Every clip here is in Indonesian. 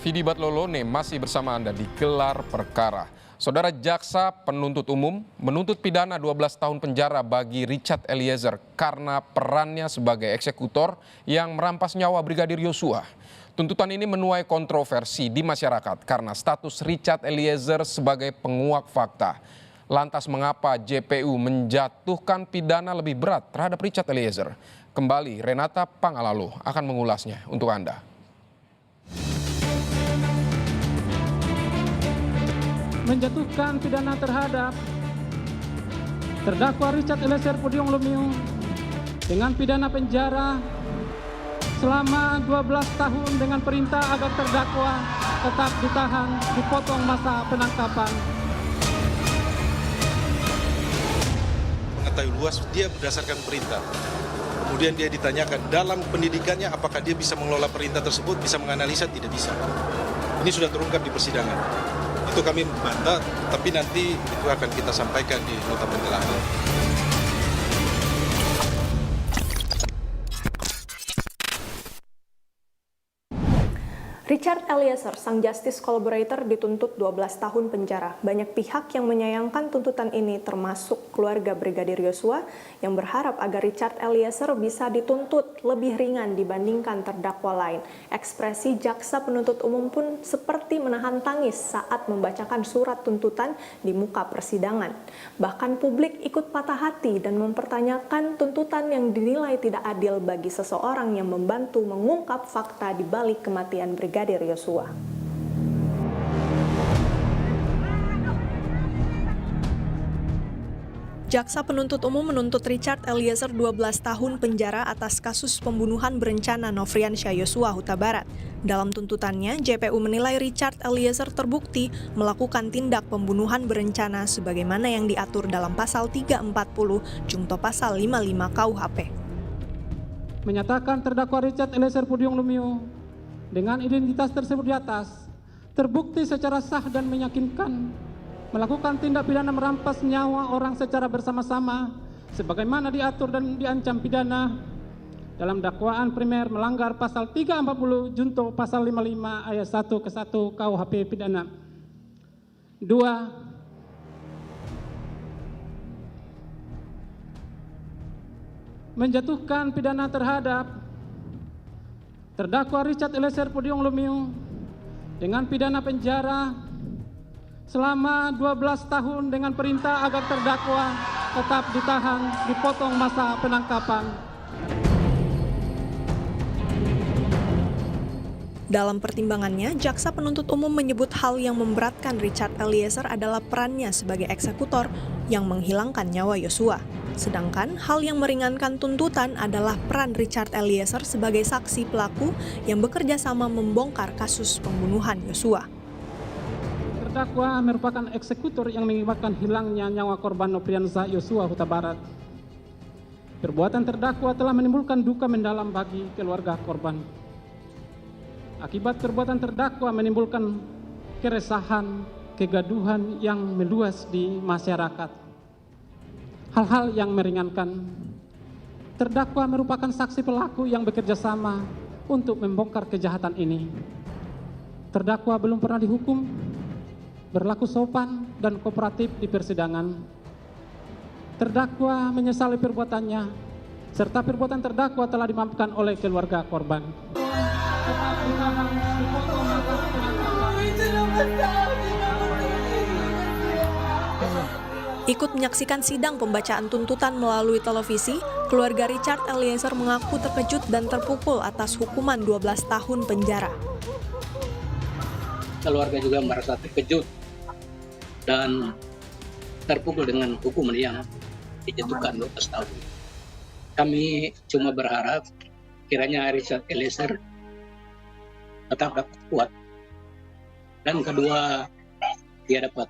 Vidi Batlolone masih bersama Anda di Gelar Perkara. Saudara jaksa penuntut umum menuntut pidana 12 tahun penjara bagi Richard Eliezer karena perannya sebagai eksekutor yang merampas nyawa Brigadir Yosua. Tuntutan ini menuai kontroversi di masyarakat karena status Richard Eliezer sebagai penguak fakta. Lantas mengapa JPU menjatuhkan pidana lebih berat terhadap Richard Eliezer? Kembali Renata Pangalalo akan mengulasnya untuk Anda. Menjatuhkan pidana terhadap terdakwa Richard Eliezer Pudium Lumiu dengan pidana penjara selama 12 tahun dengan perintah agar terdakwa tetap ditahan, dipotong masa penangkapan. Mengetahui luas dia berdasarkan perintah. Kemudian dia ditanyakan dalam pendidikannya apakah dia bisa mengelola perintah tersebut, bisa menganalisa, tidak bisa. Ini sudah terungkap di persidangan. Itu kami membantah, tapi nanti itu akan kita sampaikan di nota pembelaan. Richard Eliezer, sang justice collaborator, dituntut 12 tahun penjara. Banyak pihak yang menyayangkan tuntutan ini, termasuk keluarga Brigadir Yosua yang berharap agar Richard Eliezer bisa dituntut lebih ringan dibandingkan terdakwa lain. Ekspresi jaksa penuntut umum pun seperti menahan tangis saat membacakan surat tuntutan di muka persidangan. Bahkan publik ikut patah hati dan mempertanyakan tuntutan yang dinilai tidak adil bagi seseorang yang membantu mengungkap fakta di balik kematian Brigadir Yosua. Jaksa penuntut umum menuntut Richard Eliezer 12 tahun penjara atas kasus pembunuhan berencana Nofriansyah Yosua Huta Barat. Dalam tuntutannya, JPU menilai Richard Eliezer terbukti melakukan tindak pembunuhan berencana sebagaimana yang diatur dalam pasal 340 Jungto pasal 55 KUHP. Menyatakan terdakwa Richard Eliezer Pudium Lumiu dengan identitas tersebut di atas terbukti secara sah dan meyakinkan melakukan tindak pidana merampas nyawa orang secara bersama-sama sebagaimana diatur dan diancam pidana dalam dakwaan primer melanggar pasal 340 Junto pasal 55 ayat 1 ke 1 KUHP pidana. 2. Menjatuhkan pidana terhadap terdakwa Richard Eliezer Pudium Lumiu dengan pidana penjara selama 12 tahun dengan perintah agar terdakwa tetap ditahan, dipotong masa penangkapan. Dalam pertimbangannya, jaksa penuntut umum menyebut hal yang memberatkan Richard Eliezer adalah perannya sebagai eksekutor yang menghilangkan nyawa Yosua. Sedangkan hal yang meringankan tuntutan adalah peran Richard Eliezer sebagai saksi pelaku yang bekerja sama membongkar kasus pembunuhan Yosua. Terdakwa merupakan eksekutor yang mengakibatkan hilangnya nyawa korban Nofriansyah Yosua Huta Barat. Perbuatan terdakwa telah menimbulkan duka mendalam bagi keluarga korban. Akibat perbuatan terdakwa menimbulkan keresahan, kegaduhan yang meluas di masyarakat. Hal-hal yang meringankan. Terdakwa merupakan saksi pelaku yang bekerja sama untuk membongkar kejahatan ini. Terdakwa belum pernah dihukum, berlaku sopan dan kooperatif di persidangan. Terdakwa menyesali perbuatannya, serta perbuatan terdakwa telah dimaafkan oleh keluarga korban. Ikut menyaksikan sidang pembacaan tuntutan melalui televisi, keluarga Richard Eliezer mengaku terkejut dan terpukul atas hukuman 12 tahun penjara. Keluarga juga merasa terkejut dan terpukul dengan hukuman yang dijatuhkan 12 tahun. Kami cuma berharap kiranya Richard Eliezer tetap dapat kuat. Dan kedua, dia dapat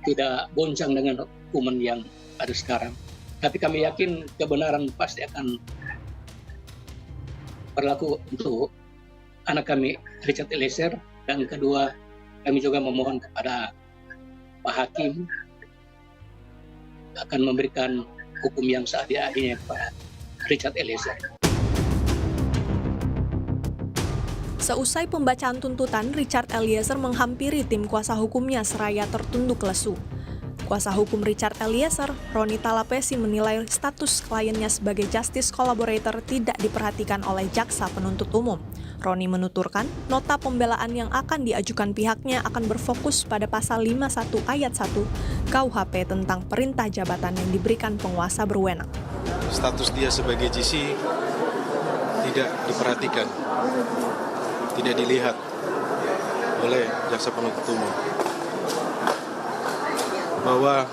tidak bonceng dengan hukuman yang ada sekarang. Tapi kami yakin kebenaran pasti akan berlaku untuk anak kami Richard Eliezer. Dan kedua, kami juga memohon kepada Pak Hakim akan memberikan hukum yang seadil-adilnya kepada Richard Eliezer. Seusai pembacaan tuntutan, Richard Eliezer menghampiri tim kuasa hukumnya seraya tertunduk lesu. Kuasa hukum Richard Eliezer, Roni Talapesi, menilai status kliennya sebagai justice collaborator tidak diperhatikan oleh jaksa penuntut umum. Roni menuturkan, nota pembelaan yang akan diajukan pihaknya akan berfokus pada pasal 51 ayat 1 KUHP tentang perintah jabatan yang diberikan penguasa berwenang. Status dia sebagai GC tidak diperhatikan, tidak dilihat oleh jaksa penuntut umum. Bahwa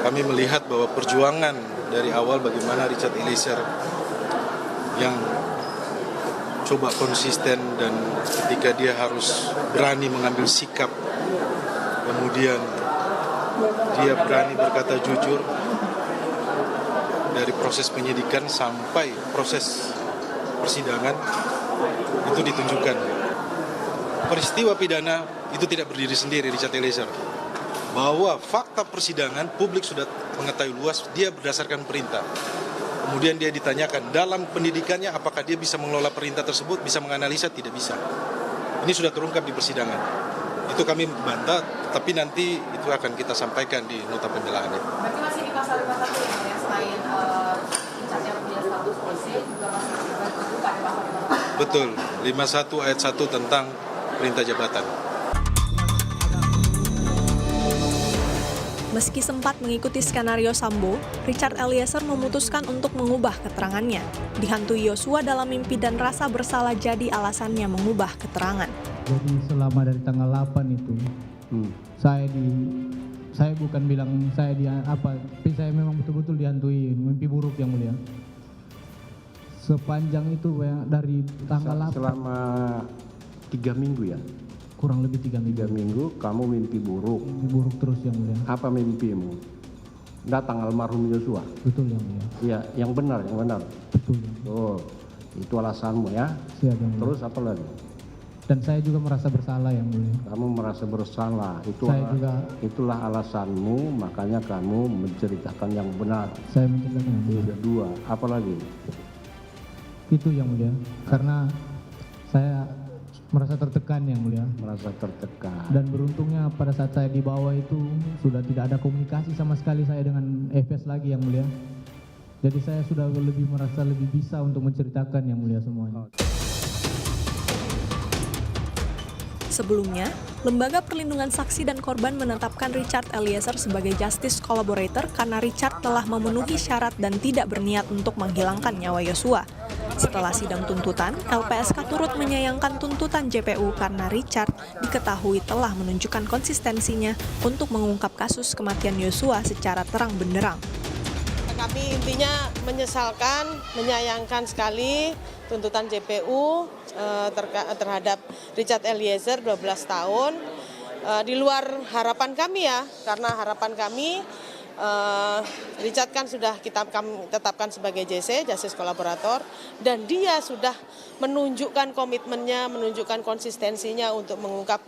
kami melihat bahwa perjuangan dari awal bagaimana Richard Eliezer yang coba konsisten dan ketika dia harus berani mengambil sikap, kemudian dia berani berkata jujur dari proses penyidikan sampai proses persidangan itu ditunjukkan. Peristiwa pidana itu tidak berdiri sendiri, Richard Eliezer. Bahwa fakta persidangan publik sudah mengetahui luas, dia berdasarkan perintah. Kemudian dia ditanyakan dalam pendidikannya apakah dia bisa mengelola perintah tersebut, bisa menganalisa, tidak bisa. Ini sudah terungkap di persidangan. Itu kami bantah, tapi nanti itu akan kita sampaikan di nota pembelaannya. Berarti masih di pasal 51 ya, selain Richard yang punya status polisi juga masih terbuka di pasal 51. Betul, 51 ayat 1 tentang perintah jabatan. Meski sempat mengikuti skenario Sambo, Richard Eliezer memutuskan untuk mengubah keterangannya. Dihantui Yosua dalam mimpi dan rasa bersalah jadi alasannya mengubah keterangan. Jadi selama dari tanggal 8 itu, saya bukan bilang saya tapi saya memang betul-betul dihantui mimpi buruk yang mulia. Sepanjang itu dari tanggal 8. Selama 3 minggu ya? Kurang lebih 3 minggu. 3 minggu kamu mimpi buruk. Mimpi buruk terus yang mulia. Apa mimpimu? Datang almarhum Yosua? Betul yang mulia. Iya, yang benar. Betul yang mulia. Oh, itu alasanmu ya? Siap yang mulia. Terus apa lagi? Dan saya juga merasa bersalah yang mulia. Kamu merasa bersalah. Itulah alasanmu, makanya kamu menceritakan yang benar. Saya menceritakan yang mulia. Kedua, apa lagi? Itu yang mulia. Karena saya merasa tertekan yang mulia. Merasa tertekan. Dan beruntungnya pada saat saya di bawah itu sudah tidak ada komunikasi sama sekali saya dengan EFS lagi yang mulia. Jadi saya sudah merasa lebih bisa untuk menceritakan yang mulia semuanya. Sebelumnya, Lembaga Perlindungan Saksi dan Korban menetapkan Richard Eliezer sebagai justice collaborator karena Richard telah memenuhi syarat dan tidak berniat untuk menghilangkan nyawa Yosua. Setelah sidang tuntutan, LPSK turut menyayangkan tuntutan JPU karena Richard diketahui telah menunjukkan konsistensinya untuk mengungkap kasus kematian Yosua secara terang benderang. Kami intinya menyesalkan, menyayangkan sekali tuntutan JPU terhadap Richard Eliezer 12 tahun. Di luar harapan kami ya, karena harapan kami Richard kan sudah kami tetapkan sebagai JC, Justice Collaborator, dan dia sudah menunjukkan komitmennya, menunjukkan konsistensinya untuk mengungkap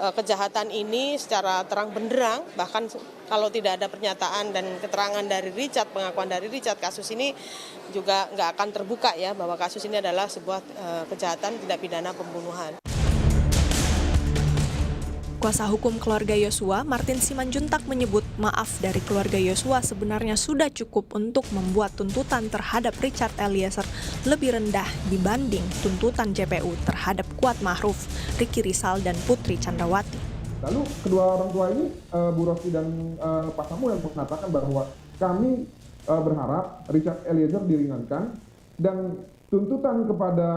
kejahatan ini secara terang benderang. Bahkan kalau tidak ada pernyataan dan keterangan dari Richard, pengakuan dari Richard, kasus ini juga nggak akan terbuka ya, bahwa kasus ini adalah sebuah kejahatan tindak pidana pembunuhan. Kuasa hukum keluarga Yosua, Martin Simanjuntak, menyebut maaf dari keluarga Yosua sebenarnya sudah cukup untuk membuat tuntutan terhadap Richard Eliezer lebih rendah dibanding tuntutan JPU terhadap Kuat Ma'ruf, Ricky Rizal, dan Putri Chandrawati. Lalu kedua orang tua ini, Bu Rosti dan Pak Samuel mengatakan bahwa kami berharap Richard Eliezer diringankan dan tuntutan kepada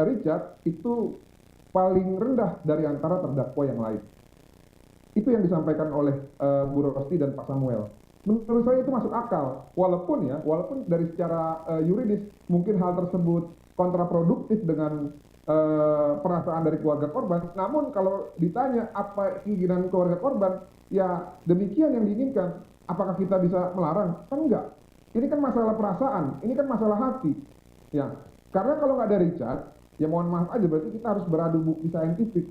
Richard itu paling rendah dari antara terdakwa yang lain. Itu yang disampaikan oleh Bu Rosti dan Pak Samuel. Menurut saya itu masuk akal, walaupun dari secara yuridis mungkin hal tersebut kontraproduktif dengan perasaan dari keluarga korban. Namun kalau ditanya apa keinginan keluarga korban, ya demikian yang diinginkan. Apakah kita bisa melarang? Kan enggak. Ini kan masalah perasaan, ini kan masalah hati. Ya, karena kalau nggak ada Richard, ya mohon maaf aja, berarti kita harus beradu bukti saintifik.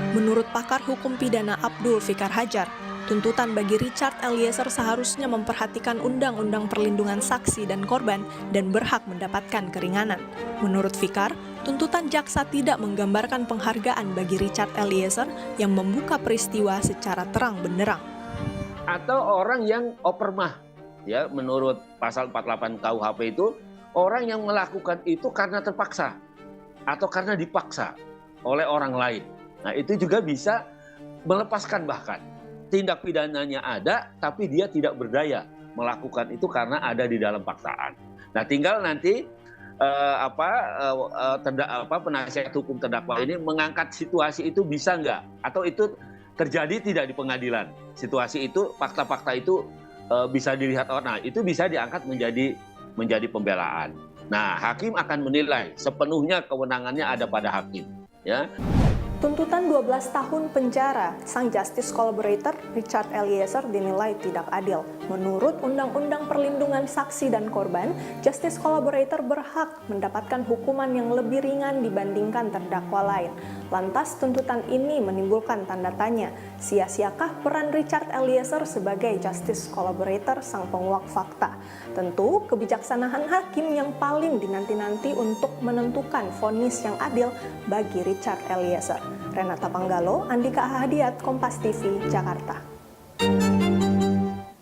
Menurut pakar hukum pidana Abdul Fikar Hajar, tuntutan bagi Richard Eliezer seharusnya memperhatikan Undang-Undang Perlindungan Saksi dan Korban dan berhak mendapatkan keringanan. Menurut Fikar, tuntutan jaksa tidak menggambarkan penghargaan bagi Richard Eliezer yang membuka peristiwa secara terang benderang. Atau orang yang opermah, ya, menurut pasal 48 KUHP itu orang yang melakukan itu karena terpaksa atau karena dipaksa oleh orang lain. Nah, itu juga bisa melepaskan, bahkan tindak pidananya ada tapi dia tidak berdaya melakukan itu karena ada di dalam paksaan. Nah, tinggal nanti penasihat hukum terdakwa ini mengangkat situasi itu bisa nggak, atau itu terjadi tidak di pengadilan. Situasi itu, fakta-fakta itu bisa dilihat, nah itu bisa diangkat menjadi pembelaan. Nah, hakim akan menilai, sepenuhnya kewenangannya ada pada hakim, ya. Tuntutan 12 tahun penjara sang justice collaborator Richard Eliezer dinilai tidak adil. Menurut Undang-Undang Perlindungan Saksi dan Korban, justice collaborator berhak mendapatkan hukuman yang lebih ringan dibandingkan terdakwa lain. Lantas tuntutan ini menimbulkan tanda tanya, sia-siakah peran Richard Eliezer sebagai justice collaborator sang penguak fakta? Tentu kebijaksanaan hakim yang paling dinanti-nanti untuk menentukan vonis yang adil bagi Richard Eliezer. Renata Panggalo, Andika Ahadiat, Kompas TV, Jakarta.